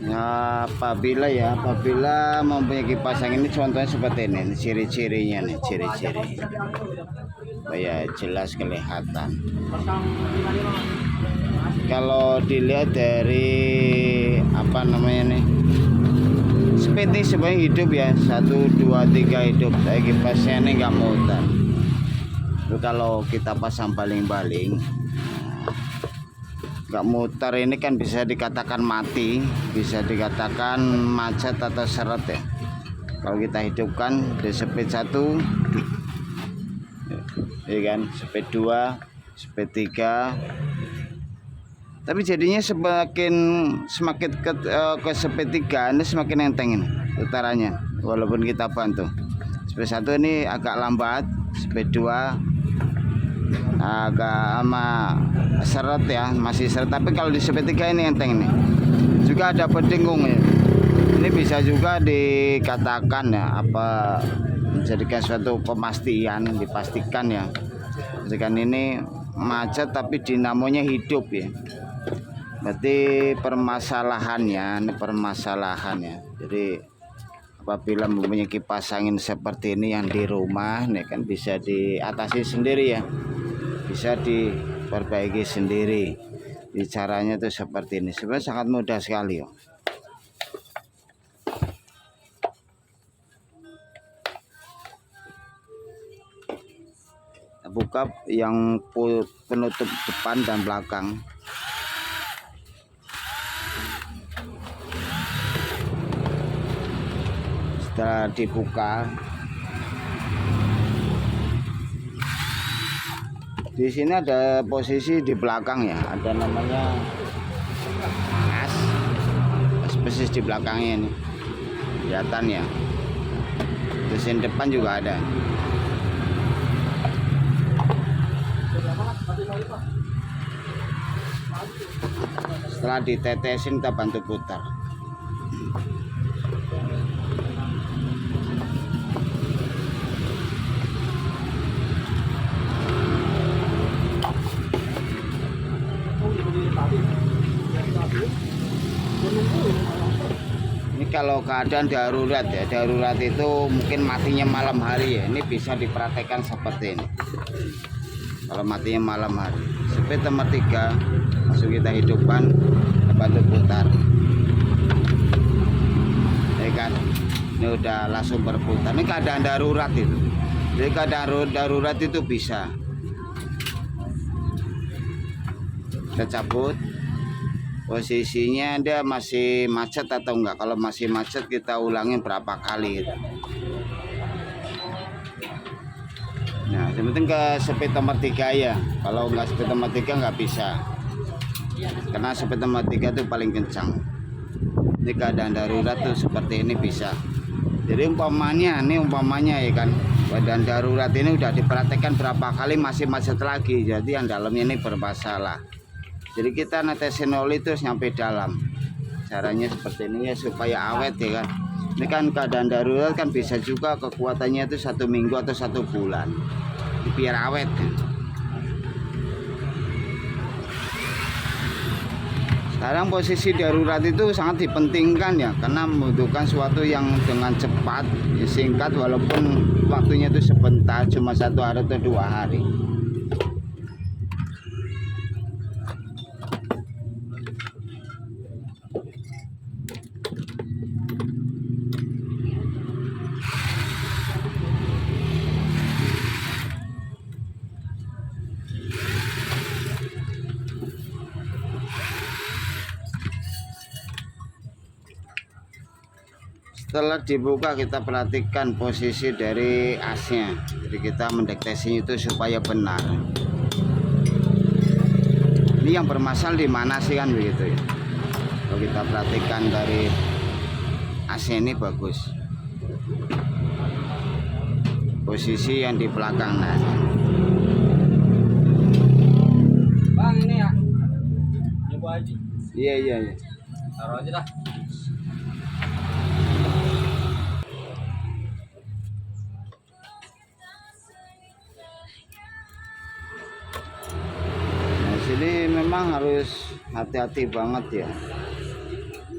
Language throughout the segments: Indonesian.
Apabila mempunyai kipas angin ini contohnya seperti ini ciri-cirinya nih, ciri-ciri supaya jelas kelihatan. Kalau dilihat dari apa namanya nih, seperti sebenarnya hidup ya, 1 2 3 hidup. Saya kipasnya ini nggak muter. Itu kalau kita pasang baling-baling nggak muter ini kan bisa dikatakan mati, bisa dikatakan macet atau seret ya. Kalau kita hidupkan di speed 1 ya kan, speed 2, speed 3, tapi jadinya semakin ke speed 3 ini semakin enteng ini utarannya, walaupun kita bantu. Speed 1 ini agak lambat, speed 2 agak seret ya, masih seret, tapi kalau di speed 3 ini enteng nih. Juga ada pendengung ya. Ini bisa juga dikatakan ya, apa, menjadikan suatu pemastian, dipastikan ya. Jadikan ini macet tapi dinamonya hidup ya. Berarti permasalahannya, ini permasalahannya. Jadi apabila mempunyai kipas angin seperti ini yang di rumah, nih kan bisa diatasi sendiri ya. Bisa diperbaiki sendiri. Caranya tuh seperti ini. Sebenarnya sangat mudah sekali ya. Buka yang penutup depan dan belakang. Setelah dibuka, di sini ada posisi di belakang ya, ada namanya persis di belakangnya ini kelihatan ya. Di sini depan juga ada. Setelah ditetesin kita bantu putar. Ini kalau keadaan darurat ya, darurat itu mungkin matinya malam hari ya, ini bisa dipraktekkan seperti ini. Kalau matinya malam hari, speed nomor 3 langsung kita hidupkan, bantu putar ya kan. Ini udah langsung berputar. Ini keadaan darurat itu, jadi keadaan darurat itu bisa kita cabut. Posisinya dia masih macet atau enggak. Kalau masih macet kita ulangin berapa kali gitu. Nah, yang penting ke speed nomor 3 ya. Kalau enggak speed nomor 3 nggak bisa, karena speed nomor 3 itu paling kencang. Ini keadaan darurat tuh seperti ini bisa. Jadi umpamanya ya kan, keadaan darurat ini udah dipraktekkan berapa kali masih macet lagi, jadi yang dalamnya ini bermasalah. Jadi kita netesin oli terus nyampe dalam. Caranya seperti ini ya, supaya awet ya kan. Ini kan keadaan darurat kan bisa juga kekuatannya itu 1 minggu atau 1 bulan. Biar awet kan. Sekarang posisi darurat itu sangat dipentingkan ya, karena membutuhkan suatu yang dengan cepat, singkat, walaupun waktunya itu sebentar, cuma 1 hari atau 2 hari. Setelah dibuka kita perhatikan posisi dari asnya, jadi kita mendeteksinya itu supaya benar. Ini yang bermasalah di mana sih kan begitu ya. Kalau kita perhatikan dari asnya ini bagus, posisi yang di belakang. Nah, Bang, ini ya nyoba aja. iya Taruh aja dah. Nah, sini memang harus hati-hati banget ya.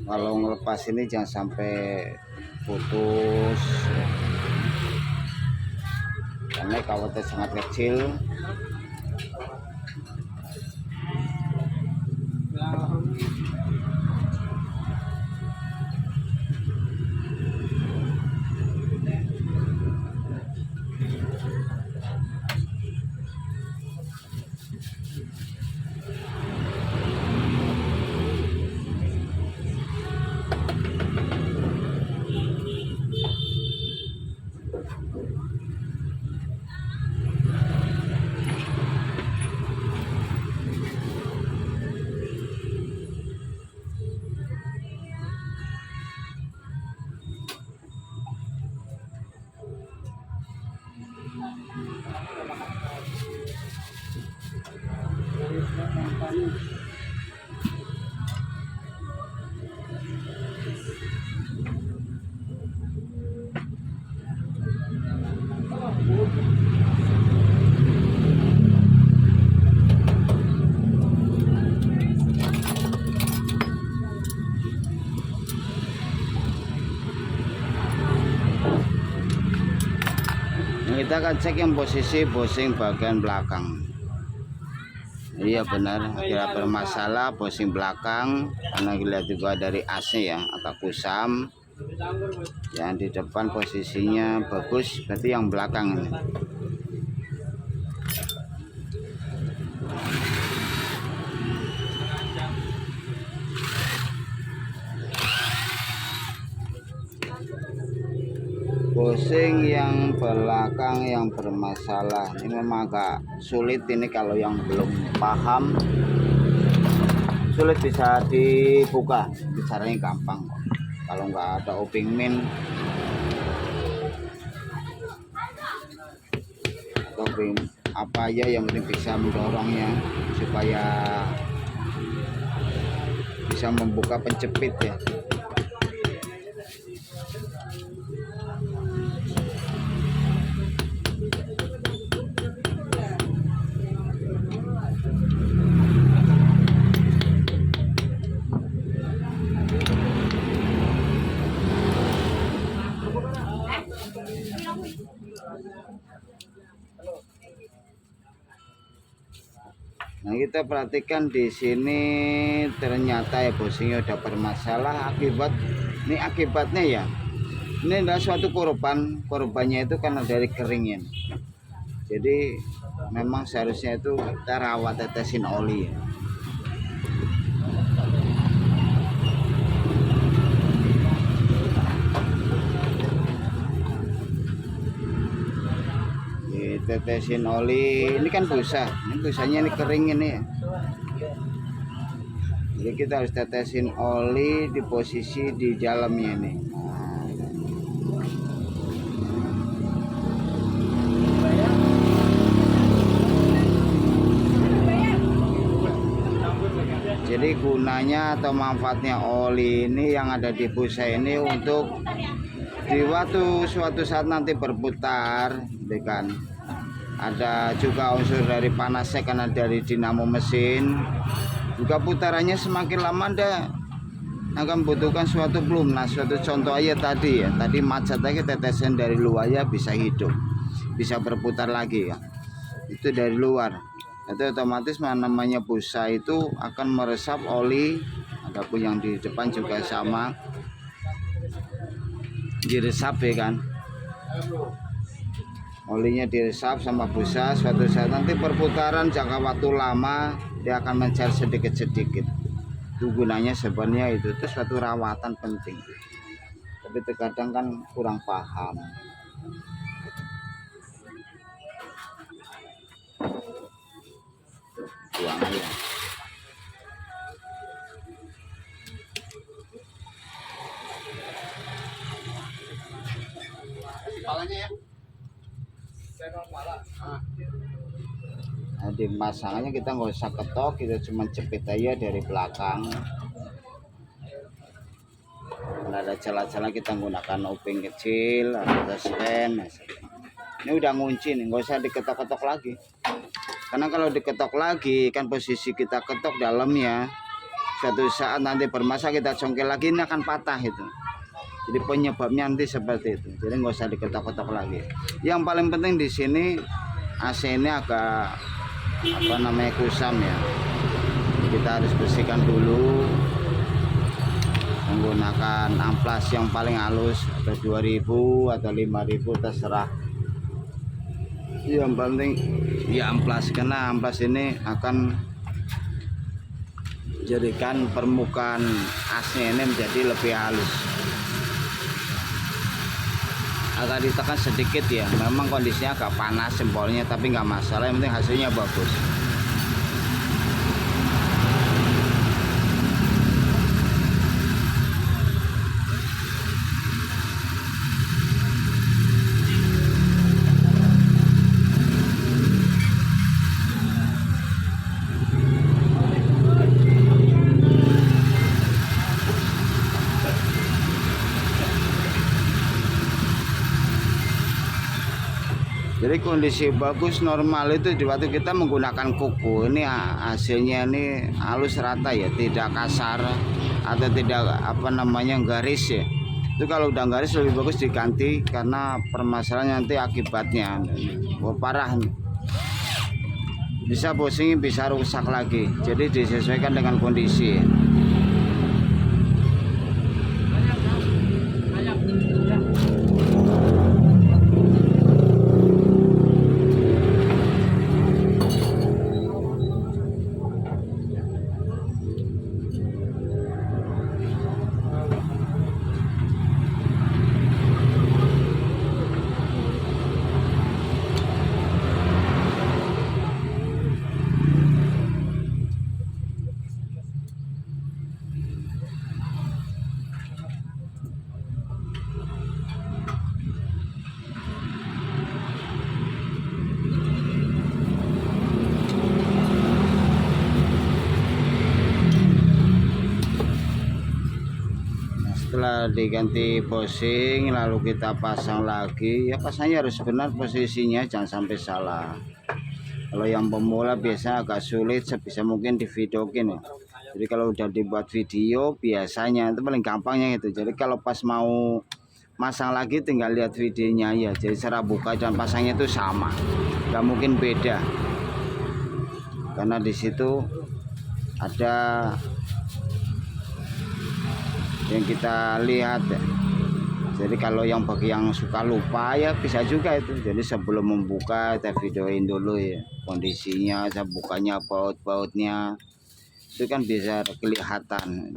kalau ngelepas ini jangan sampai putus, karena kawatnya sangat kecil. Kita akan cek yang posisi bosing bagian belakang. Iya benar, tidak bermasalah bosing belakang, karena dilihat juga dari AC ya atau kusam. Yang di depan posisinya bagus, berarti yang belakang ini. Bosing yang belakang yang bermasalah ini memang agak sulit ini, kalau yang belum paham sulit bisa dibuka. Caranya gampang kalau nggak ada oping min atau apa aja, yang penting bisa mendorongnya supaya bisa membuka penjepit ya. Nah, kita perhatikan di sini ternyata ya bosingnya udah bermasalah akibatnya ya. Ini adalah suatu korbannya itu karena dari keringin. Jadi memang seharusnya itu kita rawat, tetesin oli. Tetesin oli, ini kan busa, ini busanya ini kering ini ya. Jadi kita harus tetesin oli di posisi di dalamnya ini. Jadi gunanya atau manfaatnya oli ini yang ada di busa ini untuk di suatu saat nanti berputar, kan? Ada juga unsur dari panasnya karena dari dinamo mesin. Juga putarannya semakin lama Anda akan membutuhkan suatu pelumas. Suatu contoh aja tadi ya, tadi macet lagi, tetesan dari luar ya bisa hidup, bisa berputar lagi ya. Itu dari luar. Itu otomatis namanya busa itu akan meresap oli. Adapun yang di depan juga sama, diresap ya kan. Olinya diresap sama busa, suatu saat nanti perputaran jangka waktu lama dia akan mencari sedikit-sedikit. Itu gunanya sebenarnya itu suatu rawatan penting. Tapi terkadang kan kurang paham. Buang aja. Kepalanya ya. Nah, di pasangannya kita nggak usah ketok, kita cuma jepit aja dari belakang. Kalau ada celah-celah kita menggunakan oping kecil atau stand. Ini udah ngunci nih, nggak usah diketok-ketok lagi. Karena kalau diketok lagi kan posisi kita ketok dalamnya suatu saat nanti bermasalah kita congkel lagi ini akan patah itu. Jadi penyebabnya nanti seperti itu. Jadi nggak usah diketok-ketok lagi. Yang paling penting di sini AC ini agak apa namanya kusam ya. Kita harus bersihkan dulu menggunakan amplas yang paling halus atau 2000 atau 5000 terserah. Yang penting ya amplas, karena amplas ini akan jadikan permukaan asnya ini menjadi lebih halus. Agak ditekan sedikit ya, memang kondisinya agak panas jempolnya, tapi nggak masalah, yang penting hasilnya bagus. Jadi kondisi bagus normal itu di waktu kita menggunakan kuku ini hasilnya ini halus rata ya, tidak kasar atau tidak apa namanya garis ya. Itu kalau udah garis lebih bagus diganti, karena permasalahan nanti akibatnya parah, bisa pusing, bisa rusak lagi. Jadi disesuaikan dengan kondisi. Setelah diganti posing lalu kita pasang lagi, ya pasangnya harus benar posisinya, jangan sampai salah. Kalau yang pemula biasa agak sulit, sebisa mungkin di videokin ya. Jadi kalau udah dibuat video biasanya itu paling gampangnya itu. Jadi kalau pas mau masang lagi tinggal lihat videonya ya. Jadi cara buka dan pasangnya itu sama, nggak mungkin beda, karena di situ ada yang kita lihat ya. Jadi kalau yang bagi yang suka lupa ya bisa juga itu. Jadi sebelum membuka kita videoin dulu ya kondisinya, saya bukanya baut-bautnya itu kan bisa kelihatan.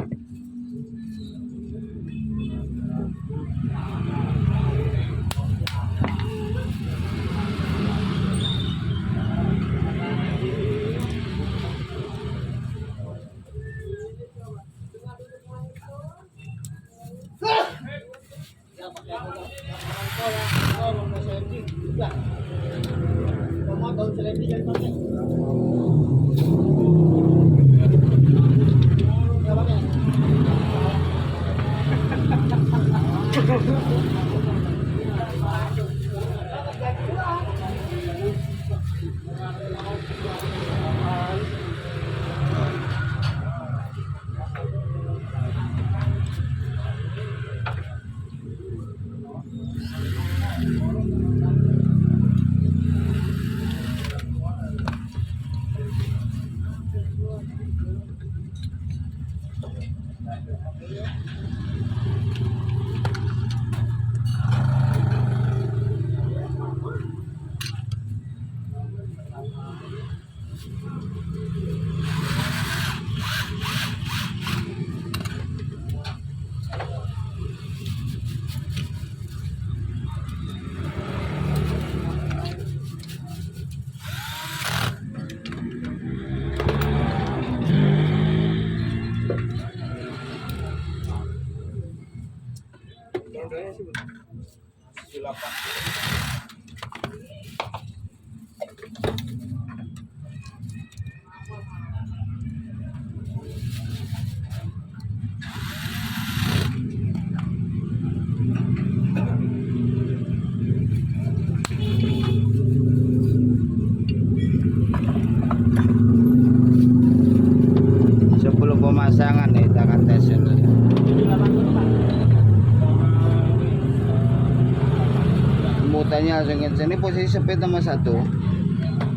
Rasanya langsung kencang. Ini posisi speed nomor 1,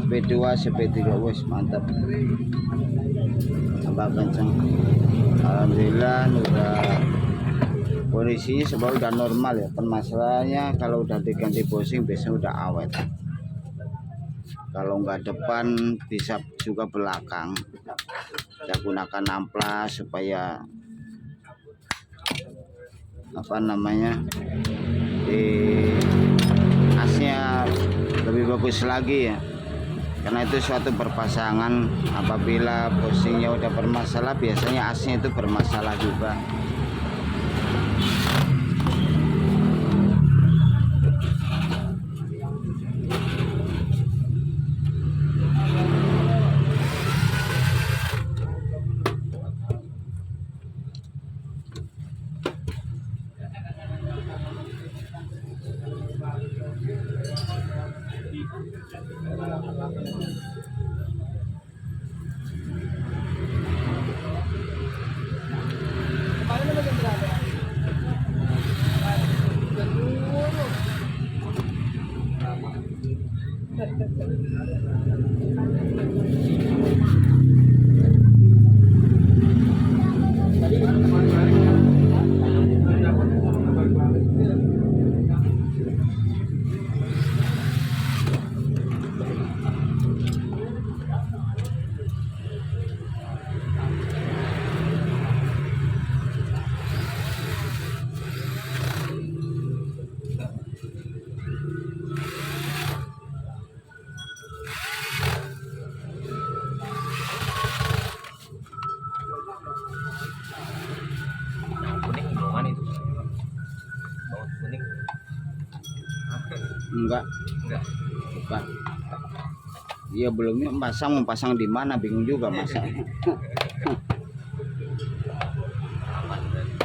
speed 2, speed 3. Wes mantap. Tambah kencang. Alhamdulillah udah kondisinya sebab udah normal ya. Permasalahannya kalau udah diganti bushing biasanya udah awet. Kalau nggak depan bisa juga belakang. Kita gunakan amplas supaya apa namanya di asnya lebih bagus lagi ya, karena itu suatu berpasangan. Apabila bushingnya udah bermasalah biasanya asnya itu bermasalah juga. Kuning gimana itu? Bau kuning? Enggak, Enggak. bukan. Iya belumnya mau pasang di mana bingung juga masa. Aman berarti.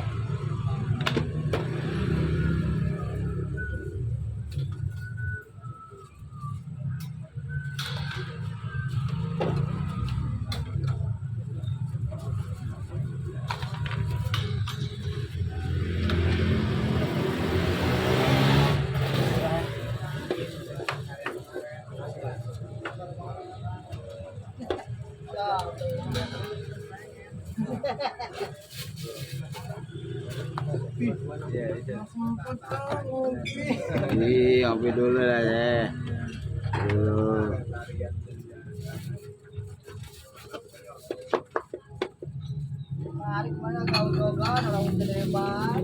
Ini ngopi dulu lah ya. Dulu. Tarik mana kau dogan orang terlebar.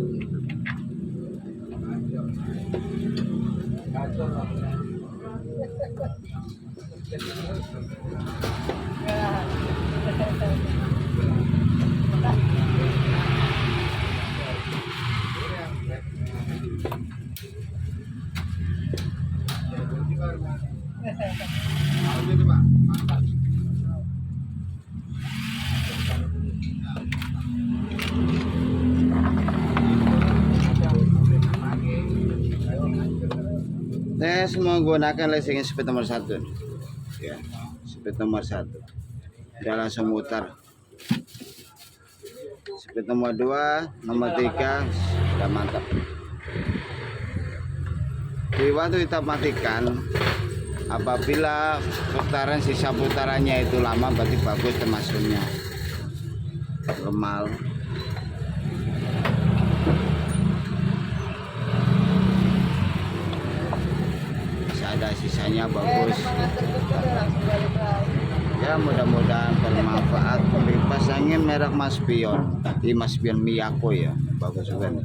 Saya menggunakan racing speed nomor 1 ya, speed nomor 1 udah langsung mutar. Speed nomor 2, nomor 3 udah mantap. Di waktu kita matikan, apabila putaran sisa putarannya itu lama berarti bagus termasuknya normal. Ada sisanya bagus ya, mudah-mudahan bermanfaat. Kipas angin merek Mas Pion, Mas Pion Miyako ya, bagus juga nih.